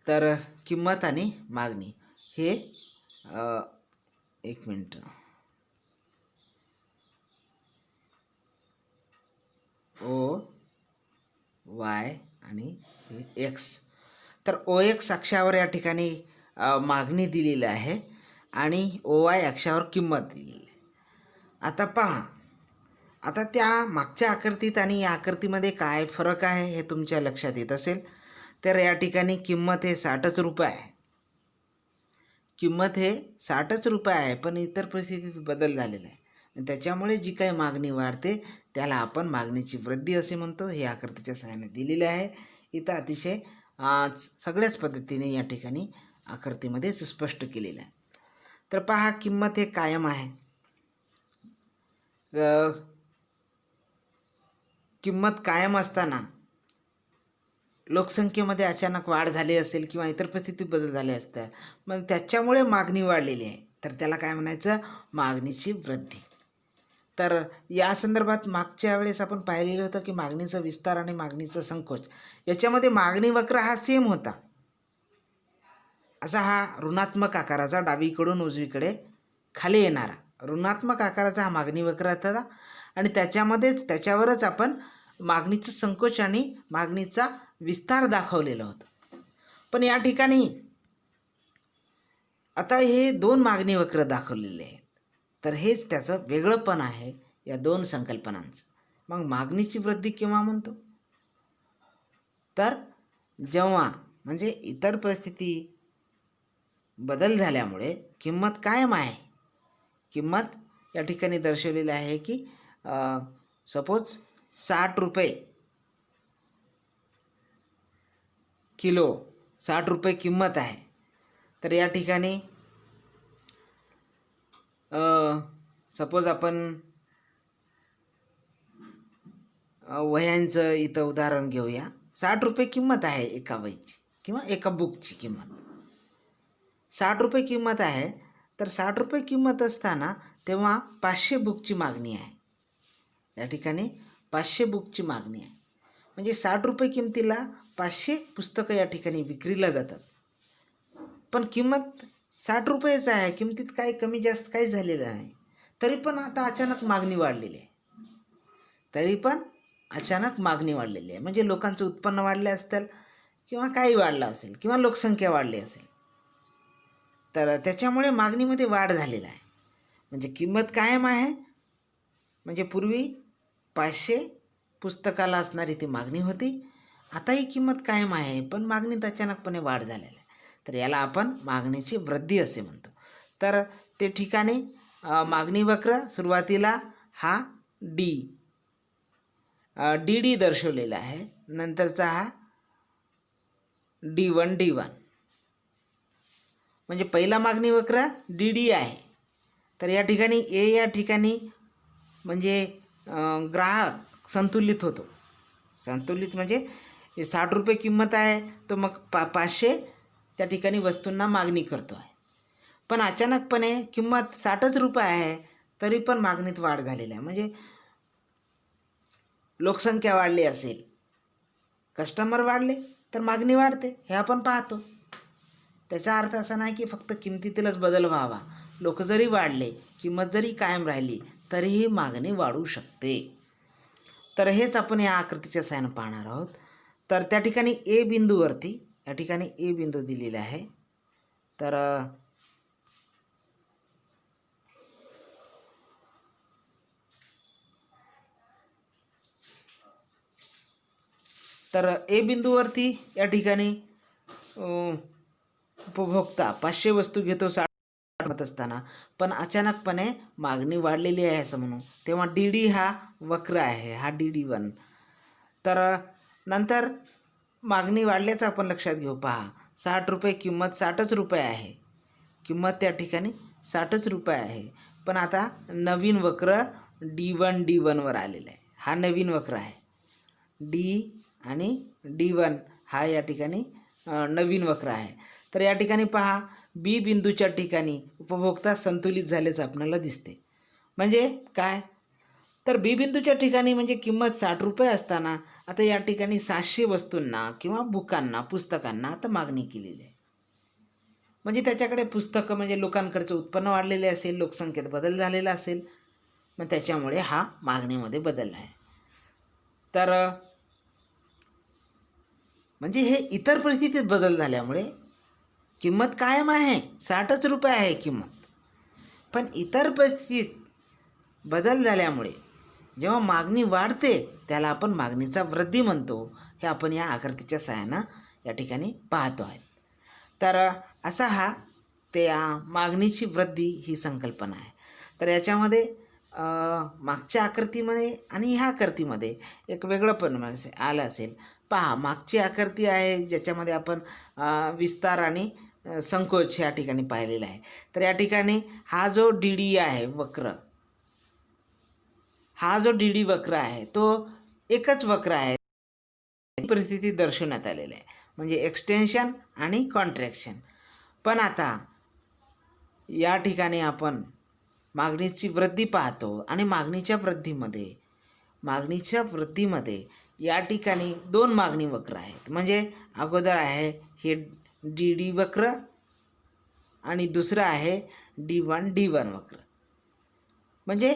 तर किंमत आणि मागणी हे एक मिनटं, ओ वाय आणि एक्स. तर ओ एक्स अक्षावर या ठिकाणी मागणी दिलेली आहे आणि ओ वाय अक्षावर किंमत दिलेली आहे. आता पहा, आता त्या मागच्या आकृतीत आणि या आकृतीमध्ये काय फरक आहे हे तुमच्या लक्षात येत असेल. तर या ठिकाणी किंमत हे 60च रुपये आहे. किंमत हे 60च रुपये आहे, पण इतर परिस्थितीत बदल झालेला आहे. त्याच्यामुळे जी काही मागणी वाढते त्याला आपण मागणीची वृद्धी असे म्हणतो. हे आकृतीच्या सहाय्याने दिलेले आहे. इथं अतिशय सगळ्याच पद्धतीने या ठिकाणी आकृतीमध्येच स्पष्ट केलेलं आहे. तर पहा, किंमत हे कायम आहे. किंमत कायम असताना लोकसंख्येमध्ये अचानक वाढ झाली असेल किंवा इतर परिस्थितीत बदल झाले असतात, मग त्याच्यामुळे मागणी वाढलेली आहे, तर त्याला काय म्हणायचं? मागणीची वृद्धी. तर या संदर्भात मागच्या वेळेस आपण पाहिलेलं होतं की मागणीचा विस्तार आणि मागणीचा संकोच याच्यामध्ये मागणी वक्र हा सेम होता. असा हा ऋणात्मक आकाराचा, डावीकडून उजवीकडे खाली येणारा ऋणात्मक आकाराचा हा मागणी वक्र होता आणि त्याच्यावरच आपण मागणीचं संकोच आणि मागणीचा विस्तार दाखवलेला होता. पण या ठिकाणी आता हे दोन मागणी वक्र दाखवलेले आहेत. तर हेच त्याचं वेगळंपण आहे या दोन संकल्पनांचं. मग मागणीची वृद्धी केव्हा म्हणतो? तर जेव्हा म्हणजे इतर परिस्थिती बदल झाल्यामुळे किंमत कायम आहे. किंमत या ठिकाणी दर्शवलेली आहे की सपोज 60 रुपये किलो, 60 रुपये किंमत आहे. तर या ठिकाणी सपोज आपण वह्यांचं इथं उदाहरण घेऊया. 60 रुपये किंमत आहे एका वहीची किंवा एका बुकची किंमत. 60 रुपये किंमत आहे. तर 60 रुपये किंमत असताना तेव्हा 500 बुकची मागणी आहे. या ठिकाणी 500 बुकची मागणी आहे. म्हणजे 60 रुपये किमतीला 500 पुस्तकं या ठिकाणी विक्रीला जातात. पण किंमत 60 रुपयेच आहे, किमतीत काही कमी जास्त काही झालेलं नाही. तरी पण आता अचानक मागणी वाढलेली आहे. म्हणजे लोकांचं उत्पन्न वाढले असेल किंवा काही वाढलं असेल किंवा लोकसंख्या वाढली असेल, तर त्याच्यामुळे मागणीमध्ये वाढ झालेला आहे. म्हणजे किंमत कायम आहे. म्हणजे पूर्वी 500 पुस्तकाला असणारी ती मागणी होती. आता ही किंमत कायम आहे, पण मागणीत अचानकपणे वाढ झालेली आहे. तर याला आपण मागणीची वृद्धी असे म्हणतो. तर ते ठिकाणी मागणी वक्र सुरुवातीला हा डी दर्शवलेला आहे. नंतरचा हा D1 म्हणजे पहिला मागणी वक्र डी आहे. तर या ठिकाणी ए या ठिकाणी म्हणजे ग्राहक संतुलित होतो. संतुलित म्हणजे 60 रुपये किंमत आहे, तर मग 500 त्या ठिकाणी वस्तूंना मागणी करतो आहे. पण अचानकपणे किंमत 60च रुपये आहे, तरी पण मागणीत वाढ झालेली आहे. म्हणजे लोकसंख्या वाढली असेल, कस्टमर वाढले तर मागणी वाढते, हे आपण पाहतो. त्याचा अर्थ असा नाही की फक्त किमतीतीलच बदल व्हावा. लोक जरी वाढले, किंमत जरी कायम राहिली, तरीही मागणी वाढू शकते. तर हेच आपण या आकृतीच्या साहाय्याने पाहणार आहोत. तर त्या ठिकाणी ए बिंदूवरती या ठिकाणी ए बिंदू दिलेला आहे. तर ए बिंदूवरती या ठिकाणी उपभोक्ता 500 वस्तू घेतो 60 मत असताना, पण अचानकपणे मागणी वाढलेली आहे असं म्हणू. तेव्हा डी हा वक्र आहे, हा D1. तर नंतर मागणी वाढल्याचं आपण लक्षात घेऊ. पहा, 60 रुपये किंमत 60च रुपये आहे. किंमत त्या ठिकाणी 60च रुपये आहे. पण आता नवीन वक्र D1वर आलेलं आहे. हा नवीन वक्र आहे. डी आणि D1 हा या ठिकाणी नवीन वक्र आहे. तर या ठिकाणी पहा, बी बिंदूच्या ठिकाणी उपभोक्ता संतुलित झाल्याचं आपल्याला दिसते. म्हणजे काय? तर बी बिंदूच्या ठिकाणी म्हणजे किंमत 60 रुपये असताना आता या ठिकाणी 700 वस्तूंना किंवा बुकांना, पुस्तकांना आता मागणी केलेली आहे. म्हणजे त्याच्याकडे पुस्तकं म्हणजे लोकांकडचं उत्पन्न वाढलेले असेल, लोकसंख्येत बदल झालेला असेल, मग त्याच्यामुळे हा मागणीमध्ये बदल आहे. तर म्हणजे हे इतर परिस्थितीत बदल झाल्यामुळे किंमत कायम आहे, 60च रुपये आहे किंमत. पण इतर परिस्थितीत बदल झाल्यामुळे जेव्हा मागणी वाढते त्याला आपण मागणीचा वृद्धी म्हणतो. हे आपण या आकृतीच्या सहाय्यानं या ठिकाणी पाहतो आहे. तर असा हा त्या मागणीची वृद्धी ही संकल्पना आहे. तर याच्यामध्ये मागच्या आकृतीमध्ये आणि ह्या आकृतीमध्ये एक वेगळं पण आलं असेल. पहा, मागची आकृती आहे ज्याच्यामध्ये आपण विस्तार आणि संकोच या ठिकाणी पाहिलेला आहे. तर या ठिकाणी हा जो डी आहे वक्र, हा जो डी वक्र आहे तो एकच वक्र आहे. परिस्थिती दर्शवण्यात आलेली आहे म्हणजे एक्सटेन्शन आणि कॉन्ट्रॅक्शन. पण आता या ठिकाणी आपण मागणीची वृद्धी पाहतो आणि मागणीच्या वृद्धीमध्ये या ठिकाणी 2 मागणी वक्र आहेत. म्हणजे अगोदर आहे हे डी वक्र आणि दुसरं आहे D1 वक्र. म्हणजे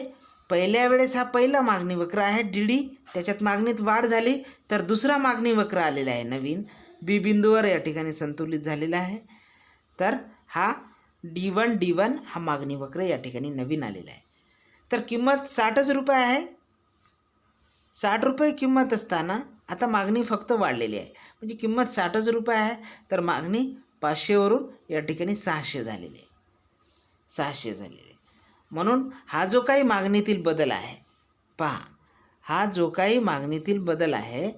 पहिल्या वेळेस हा पहिला मागणी वक्र आहे डी, त्याच्यात मागणीत वाढ झाली, तर दुसरा मागणी वक्र आलेला आहे नवीन बी बिंदूवर या ठिकाणी संतुलित झालेला आहे. तर हा D1 हा मागणी वक्र या ठिकाणी नवीन आलेला आहे. तर किंमत 60च रुपये आहे. 60 रुपये किंमत असताना आता मागणी फक्त वाढलेली आहे. म्हणजे किंमत 60च रुपये आहे, तर मागणी 500वरून या ठिकाणी 600 झालेली आहे. म्हणून हा जो काही मागणीतील बदल आहे, पहा, हा जो काही मागणीतील बदल आहे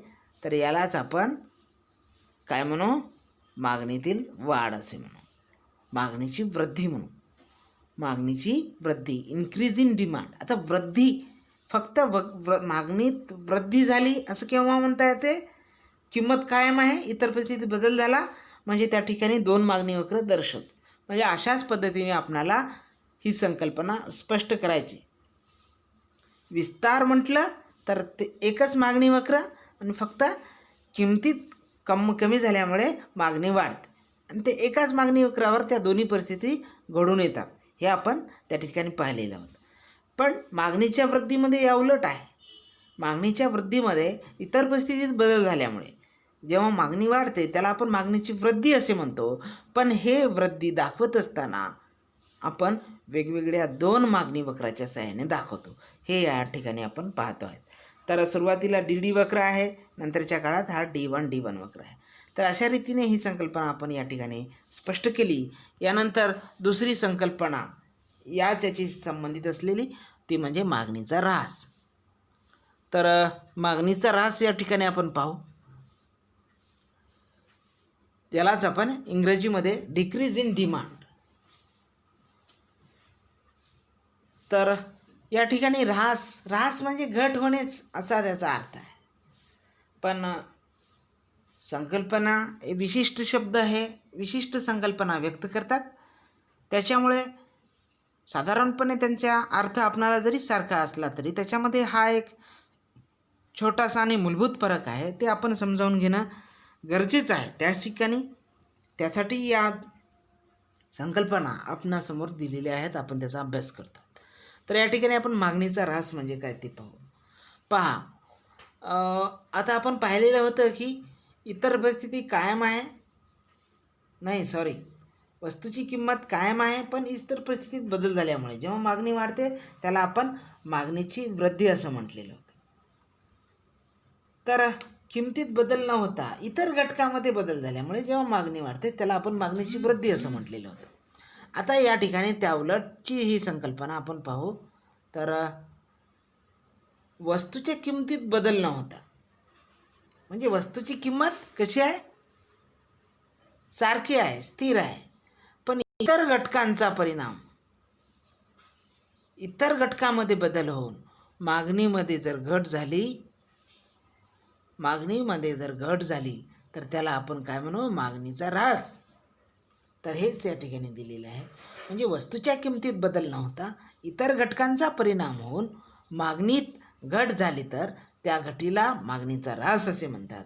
तर यालाच आपण काय म्हणू, मागणीतील वाढ असे म्हणू, मागणीची वृद्धी म्हणू. मागणीची वृद्धी, इन्क्रीज इन डिमांड. आता वृद्धी फक्त मागणीत वृद्धी झाली असं केव्हा म्हणता येते? किंमत कायम आहे, इतर परिस्थितीत बदल झाला म्हणजे त्या ठिकाणी 2 मागणी वक्र दर्शवतो. म्हणजे अशाच पद्धतीने आपणाला ही संकल्पना स्पष्ट करायची. विस्तार म्हटलं तर ते एकच मागणी वक्र आणि फक्त किमतीत कमी झाल्यामुळे मागणी वाढते आणि ते एकाच मागणी वक्रावर त्या दोन्ही परिस्थिती घडून येतात. हे आपण त्या ठिकाणी पाहिलेलं होतं. पण मागणीच्या वृद्धीमध्ये या उलट आहे. मागणीच्या वृद्धीमध्ये इतर परिस्थितीत बदल झाल्यामुळे जेव्हा मागणी वाढते त्याला आपण मागणीची वृद्धी असे म्हणतो. पण हे वृद्धी दाखवत असताना आपण वेगवेगळ्या 2 मागणी वक्राच्या सहाय्याने दाखवतो. हे या ठिकाणी आपण पाहतो आहे. तर सुरुवातीला डी वक्र आहे, नंतरच्या काळात हा D1 वक्र आहे. तर अशा रीतीने ही संकल्पना आपण या ठिकाणी स्पष्ट केली. यानंतर दुसरी संकल्पना याच्याशी संबंधित असलेली ती म्हणजे मागणीचा ऱ्हास. तर मागणीचा ऱ्हास या ठिकाणी आपण पाहू. त्यालाच आपण इंग्रजीमध्ये डिक्रीज इन डिमांड. तर या ठिकाणी ऱ्हास म्हणजे घट होणेच असा त्याचा अर्थ आहे. पण संकल्पना हे विशिष्ट शब्द हे विशिष्ट संकल्पना व्यक्त करतात. त्याच्यामुळे साधारणपणे त्यांचा अर्थ आपणाला जरी सारखा असला तरी त्याच्यामध्ये हा एक छोटासा आणि मूलभूत फरक आहे. ते आपण समजावून घेणं गरजेचं आहे. त्यासाठी या संकल्पना आपणासमोर दिलेल्या आहेत, आपण त्याचा अभ्यास करतो. तर या ठिकाणी आपण मागणीचा ऱ्हास म्हणजे काय ते पाहू. पहा, आता आपण पाहिलेलं होतं की इतर परिस्थिती कायम आहे, वस्तूची किंमत कायम आहे, पण इतर परिस्थितीत बदल झाल्यामुळे जेव्हा मागणी वाढते त्याला आपण मागणीची वृद्धी असं म्हटलेलं होतं. तर किमतीत बदल न होता इतर घटकामध्ये बदल झाल्यामुळे जेव्हा मागणी वाढते त्याला आपण मागणीची वृद्धी असं म्हटलेलं होतं. आता या ठिकाणी त्या उलटची ही संकल्पना आपण पाहू. तर वस्तूच्या किमतीत बदल न होता म्हणजे वस्तूची किंमत कशी आहे, सारखी आहे, स्थिर आहे. पण इतर घटकामध्ये बदल होऊन मागणीमध्ये जर घट झाली तर त्याला आपण काय म्हणू, मागणीचा ऱ्हास. तर हेच त्या ठिकाणी दिलेलं आहे. म्हणजे वस्तूच्या किमतीत बदल न होता इतर घटकांचा परिणाम होऊन मागणीत घट झाली तर त्या घटीला मागणीचा ऱ्हास असे म्हणतात.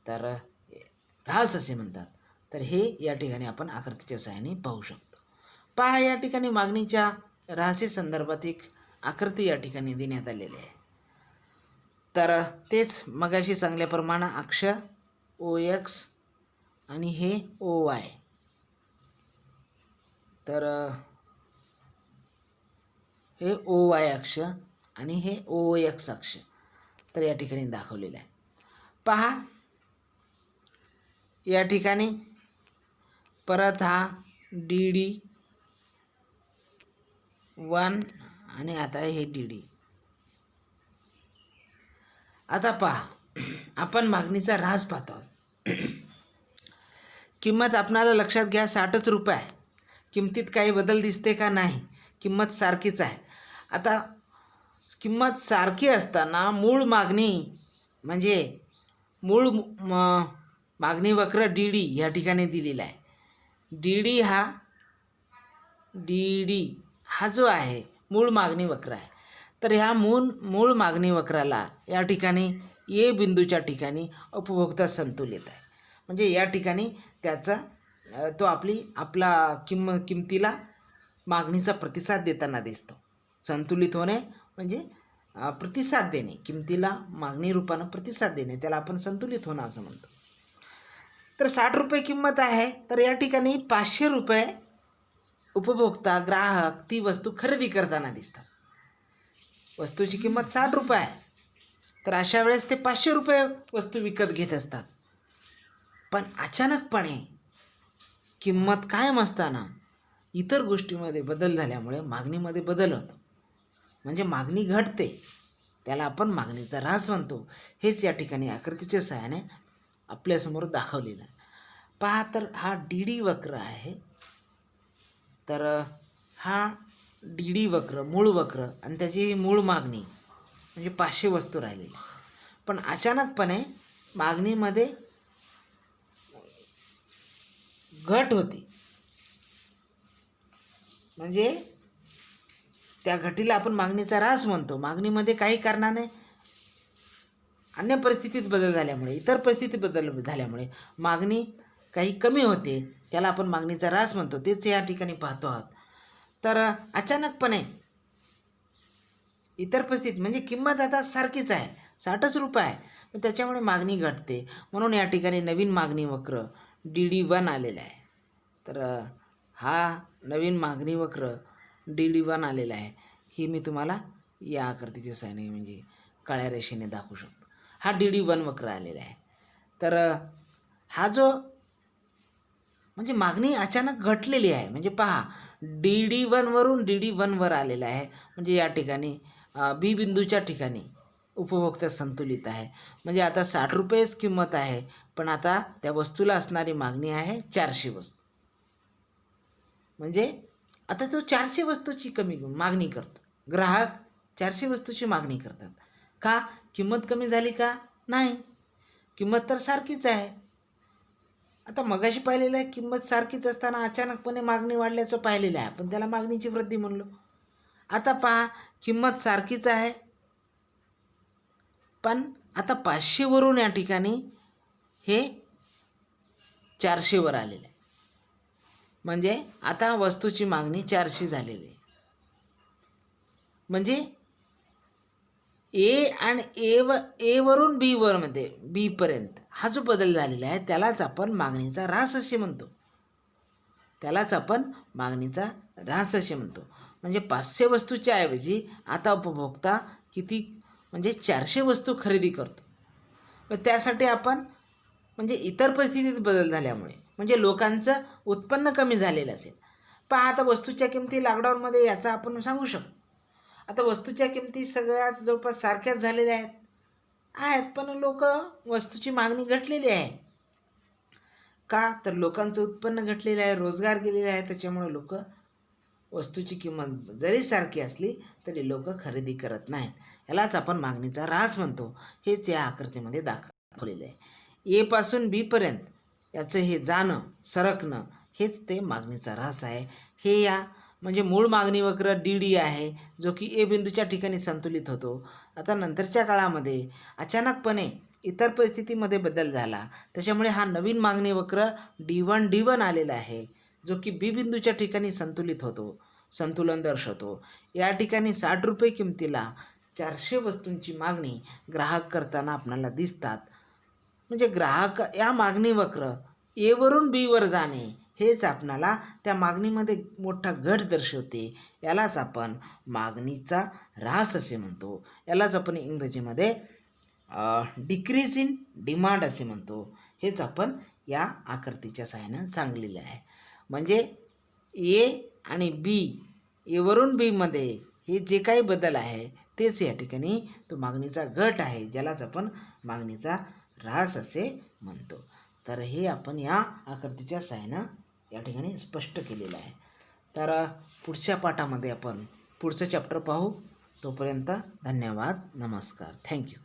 तर ऱ्हास असे म्हणतात. तर हे या ठिकाणी आपण आकृतीच्या सहाय्याने पाहू शकतो. पहा, या ठिकाणी मागणीच्या ऱ्हासी संदर्भात एक आकृती या ठिकाणी देण्यात आलेली आहे. तर तेच मगाशी सांगल्याप्रमाणे अक्ष OX आणि हे OY. तर हे OY अक्ष आणि हे OX अक्ष तर या ठिकाणी दाखवलेलं आहे. पहा, या ठिकाणी परत हा DD1 आणि आता हे DD. आता पहा, आपण मागणीचा ऱ्हास पाहतो. किंमत आपणाला लक्षात घ्या 60च रुपये आहे. किंमतीत काही बदल दिसते का? नाही, किंमत सारखीच आहे. आता किंमत सारखी असताना मूळ मागणी म्हणजे मूळ मागणी वक्र DD या ठिकाणी दिलेला आहे. DD हा जो आहे मूळ मागणी वक्र आहे. तर ह्या मूळ मागणी वक्राला या ठिकाणी A बिंदूच्या ठिकाणी उपभोक्ता संतुलित आहे. म्हणजे या ठिकाणी त्याचा तो आपला किमतीला मागणीचा प्रतिसाद देताना दिसतो. संतुलित होणे म्हणजे प्रतिसाद देणे, किमतीला मागणी रूपानं प्रतिसाद देणे, त्याला आपण संतुलित होणं असं म्हणतो. तर 60 रुपये किंमत आहे. तर या ठिकाणी 500 रुपये उपभोक्ता ग्राहक ती वस्तू खरेदी करताना दिसतात. वस्तूची किंमत 60 रुपये आहे. तर अशा वेळेस ते 500 रुपये वस्तू विकत घेत असतात. पण अचानकपणे किंमत कायम असताना इतर गोष्टीमध्ये बदल झाल्यामुळे मागणीमध्ये बदल होतो. म्हणजे मागणी घटते, त्याला आपण मागणीचा ऱ्हास म्हणतो. हेच या ठिकाणी आकृतीच्या सहाय्याने आपल्यासमोर दाखवलेलं आहे. पहा, तर हा DD वक्र आहे. तर हा DD वक्र मूळ वक्र आणि त्याची मूळ मागणी म्हणजे 500 वस्तू राहिलेली. पण अचानकपणे मागणीमध्ये घट होती. म्हणजे त्या घटीला आपण मागणीचा ऱ्हास म्हणतो. मागणीमध्ये काही कारणाने अन्य परिस्थितीत बदल झाल्यामुळे, इतर परिस्थितीत बदल झाल्यामुळे मागणी काही कमी होते, त्याला आपण मागणीचा ऱ्हास म्हणतो. तेच या ठिकाणी पाहतो आहोत. तर अचानकपणे इतर परिस्थितीत म्हणजे किंमत आता सारखीच आहे, 60च रुपये आहे, पण त्याच्यामुळे मागणी घटते. म्हणून या ठिकाणी नवीन मागणी वक्र DD1 आलेला आहे. तर हा नवीन मागणी वक्र DD1 आलेला आहे. ही मी तुम्हाला या आकृतीच्या सहाय्याने म्हणजे काळ्या रेषेने दाखवू शकतो. हा DD1 वक्र आलेला आहे. तर हा जो म्हणजे मागणी अचानक घटलेली आहे. म्हणजे पहा, DD1 वरून DD1 वर आलेला आहे. म्हणजे या ठिकाणी B बिंदूच्या ठिकाणी उपभोक्ता संतुलित आहे. म्हणजे आता 60 रुपयेच किंमत आहे, पण आता त्या वस्तूला असणारी मागणी आहे 400 वस्तू. म्हणजे आता तो 400 वस्तूची मागणी करतो. ग्राहक 400 वस्तूची मागणी करतात. का? किंमत कमी झाली का? नाही, किंमत तर सारखीच आहे. आता मगाशी पाहिलेलं आहे, किंमत सारखीच असताना अचानकपणे मागणी वाढल्याचं पाहिलेलं आहे, पण त्याला मागणीची वृद्धी म्हणलो. आता पहा, किंमत सारखीच आहे, पण आता 500 वरून या ठिकाणी हे 400 वर आलेलं आहे. म्हणजे आता वस्तूची मागणी 400 झालेली आहे. म्हणजे A वरून B मध्ये B पर्यंत हा जो बदल झालेला आहे त्यालाच आपण मागणीचा ऱ्हास असे म्हणतो. म्हणजे 500 वस्तूच्या ऐवजी आता उपभोक्ता किती म्हणजे 400 वस्तू खरेदी करतो. पण त्यासाठी आपण म्हणजे इतर परिस्थितीत बदल झाल्यामुळे म्हणजे लोकांचं उत्पन्न कमी झालेलं असेल. पहा, आता वस्तूच्या किमती लॉकडाऊनमध्ये याचा आपण सांगू शकतो. आता वस्तूच्या किमती सगळ्याच जवळपास सारख्याच झालेल्या आहेत, पण वस्तूची मागणी घटलेली आहे. का? तर लोकांचं उत्पन्न घटलेलं आहे, रोजगार गेलेले आहे. त्याच्यामुळे लोक वस्तूची किंमत जरी सारखी असली तरी लोक खरेदी करत नाहीत. यालाच आपण मागणीचा ऱ्हास म्हणतो. हेच या आकृतीमध्ये दाखवलेलं आहे. A पासून B पर्यंत याचं हे जाणं सरकणं हेच ते मागणीचा ऱ्हास आहे. हे म्हणजे मूळ मागणी वक्र DD आहे, जो की A बिंदूच्या ठिकाणी संतुलित होतो. आता नंतरच्या काळामध्ये अचानकपणे इतर परिस्थितीमध्ये बदल झाला, त्याच्यामुळे हा नवीन मागणी वक्र D1 आलेला आहे, जो की बी बिंदूच्या ठिकाणी संतुलित होतो, संतुलन दर्शवतो. या ठिकाणी 60 रुपये किमतीला 400 वस्तूंची मागणी ग्राहक करताना आपल्याला दिसतात. म्हणजे ग्राहक या मागणी वक्र एवरून बीवर जाणे हेच आपणाला त्या मागणीमध्ये मोठा घट दर्शवते. यालाच आपण मागणीचा ऱ्हास असे म्हणतो. यालाच आपण इंग्रजीमध्ये डिक्रीज इन डिमांड असे म्हणतो. हेच आपण या आकृतीच्या सहाय्यानं सांगलेले आहे. म्हणजे ए आणि बी, एवरून बीमध्ये हे जे काही बदल आहे तेच या ठिकाणी तो मागणीचा घट आहे, ज्यालाच आपण मागणीचा ऱ्हास असे म्हणतो. तर हे आपण या आकृतीच्या सहाय्यानं या ठिकाणी स्पष्ट केलेलं आहे. तर पुढच्या पाठामध्ये आपण पुढचं चॅप्टर पाहू. तोपर्यंत धन्यवाद, नमस्कार, थँक्यू.